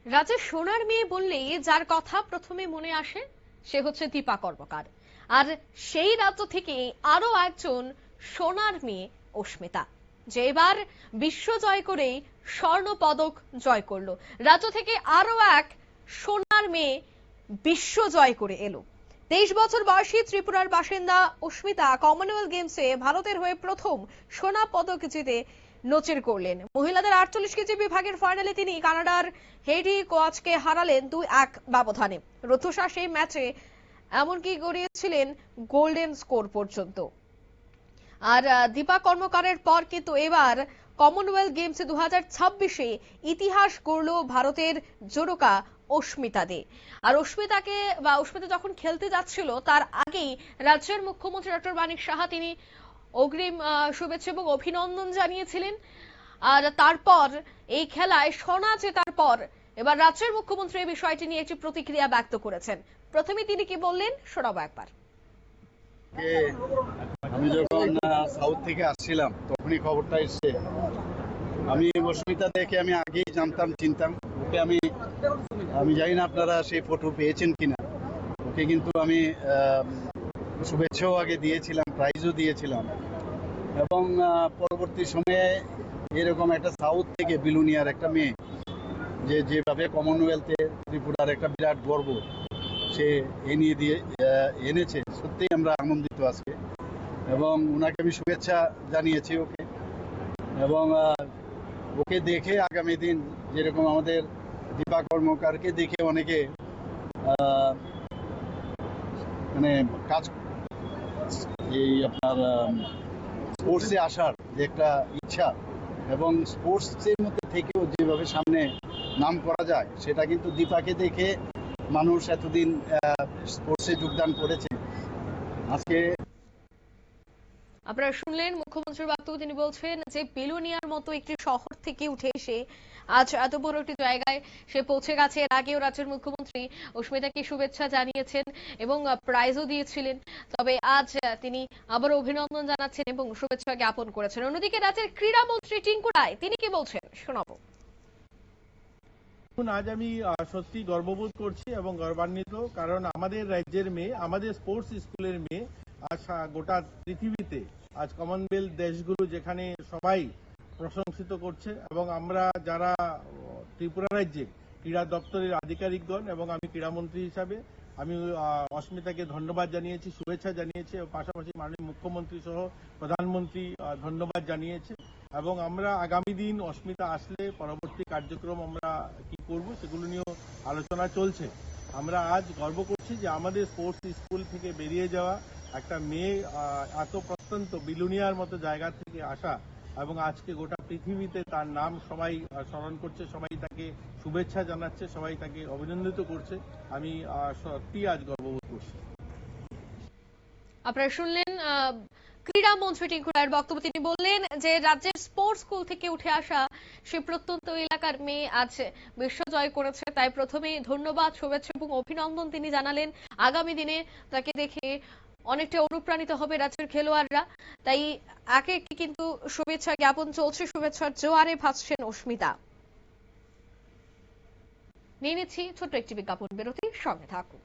রাজ্যের সোনার মেয়ে বললেই যার কথা প্রথমে মনে আসে সে হচ্ছে দীপা কর্মকার। আর সেই রাজ্য থেকে আরো একজন সোনার মেয়ে অস্মিতা, যে এবার বিশ্ব জয় করে স্বর্ণ পদক জয় করলো। রাজ্য থেকে আরো এক সোনার মেয়ে বিশ্ব জয় করে এলো। 23 বছর বয়সী ত্রিপুরার বাসিন্দা অস্মিতা কমনওয়েলথ গেমসে ভারতের হয়ে প্রথম সোনা পদক জিতে নজির করলেন। মহিলাদের 48 কেজি বিভাগের ফাইনালে তিনি কানাডার হেডি কোয়াচকে হারালেন 2-1 ব্যবধানে। রথুষা সেই ম্যাচে এমনকি গড়িয়েছিলেন গোল্ডেন স্কোর পর্যন্ত। আর দীপা কর্মকারের পর কিন্তু এবার কমনওয়েলথ গেমসে 2026-এ ইতিহাস গড়ল ভারতের জোরকা অস্মিতা দে। আর অস্মিতা যখন খেলতে যাচ্ছিল তার আগেই রাজ্যের মুখ্যমন্ত্রী ডক্টর মানিক সাহা তিনি অগ্রিম শুভেচ্ছা এবং অভিনন্দন জানিয়েছিলেন। আর তারপর এই খেলায় সোনা জেতার পর এবার রাজ্যের মুখ্যমন্ত্রী এই বিষয়টি নিয়ে একটি প্রতিক্রিয়া ব্যক্ত করেছেন। প্রথমে তিনি কি বললেন শোনাবো একবার। আমি যখন সাউথ থেকে আসছিলাম তখনই খবরটা এসছে। আমি অস্মিতা দেখে আমি আগেই চিনতাম ওকে। আমি জানি না আপনারা সেই ফটো পেয়েছেন কিনা। ওকে কিন্তু আমি শুভেচ্ছাও আগে দিয়েছিলাম, প্রাইজও দিয়েছিলাম। এবং পরবর্তী সময়ে এরকম একটা সাউথ থেকে বিলুনিয়ার একটা মেয়ে যেভাবে কমনওয়েলথে ত্রিপুরার একটা বিরাট গর্ব সে এনেছে, সত্যিই আমরা আনন্দিত আজকে। এবং ওনাকে আমি শুভেচ্ছা জানিয়েছি ওকে। এবং ওকে দেখে আগামী দিন যেরকম আমাদের দীপা কর্মকারকে দেখে অনেকে মানে কাজ এই আপনার স্পোর্টসে আসার যে একটা ইচ্ছা এবং স্পোর্টসের মধ্যে থেকেও যেভাবে সামনে নাম করা যায় সেটা কিন্তু দীপাকে দেখে মানুষ এতদিন স্পোর্টসে যোগদান করেছে। আজকে আপনারা শুনলেন মুখ্যমন্ত্রীর বক্তব্য। তিনি বলছেন যে বিলুনিয়ার মতো একটি শহর থেকে উঠে এসে আজ এত বড় একটি জায়গায় সে পৌঁছে গেছে। এর আগেও রাজ্যের মুখ্যমন্ত্রী অস্মিতাকে শুভেচ্ছা জানিয়েছেন এবং প্রাইজও দিয়েছিলেন। তবে আজ তিনি আবার অভিনন্দন জানাচ্ছেন এবং শুভেচ্ছা জ্ঞাপন করেছেন। অন্যদিকে রাজ্যের ক্রীড়ামন্ত্রী টিঙ্কু রায় তিনি কি বলছেন শোনাবো। আজ আমি সত্যি গর্ববোধ করছি এবং গর্বান্বিত, কারণ আমাদের রাজ্যের মেয়ে, আমাদের স্পোর্টস স্কুলের মেয়ে আজ গোটা পৃথিবীতে আজ কমনওয়েলথ দেশগুলো যেখানে সবাই প্রশংসিত করছে। এবং আমরা যারা ত্রিপুরা রাজ্যে ক্রীড়া দপ্তরের আধিকারিকগণ এবং আমি ক্রীড়ামন্ত্রী হিসাবে আমি অস্মিতাকে ধন্যবাদ জানিয়েছি, শুভেচ্ছা জানিয়েছি। পাশাপাশি মাননীয় মুখ্যমন্ত্রী সহ প্রধানমন্ত্রী ধন্যবাদ জানিয়েছে। এবং আমরা আগামী দিন অস্মিতা আসলে পরবর্তী কার্যক্রম আমরা কি করব সেগুলো নিয়েও আলোচনা চলছে। আমরা আজ গর্ব করছি যে আমাদের স্পোর্টস স্কুল থেকে বেরিয়ে যাওয়া একটা মেয়ে এত প্রত্যন্ত বিলুনিয়ার মতো জায়গা থেকে আসা এবং আজকে গোটা পৃথিবীতে তার নাম সবাই স্মরণ করছে, সবাই তাকে শুভেচ্ছা জানাচ্ছে, সবাই তাকে অভিনন্দিত করছে। আমি সত্যি আজ গর্ববোধ করছি। আপনারা শুনলেন ক্রীড়া মন্ত্রী টিঙ্কু রায়ের বক্তব্য। তিনি বললেন যে রাজ্যের স্পোর্টস স্কুল থেকে উঠে আসা সে প্রত্যন্ত এলাকার মেয়ে আজ বিশ্ব জয় করেছে, তাই প্রথমে ধন্যবাদ, শুভেচ্ছা এবং অভিনন্দন তিনি জানালেন। আগামী দিনে তাকে দেখে অনেকটা অনুপ্রাণিত হবে রাজ্যের খেলোয়াড়রা। তাই একে একটি কিন্তু শুভেচ্ছা জ্ঞাপন চলছে, শুভেচ্ছার জোয়ারে ভাসছেন অস্মিতা। নিয়ে নিচ্ছি ছোট্ট একটি বিজ্ঞাপন বিরতি, সঙ্গে থাকুন।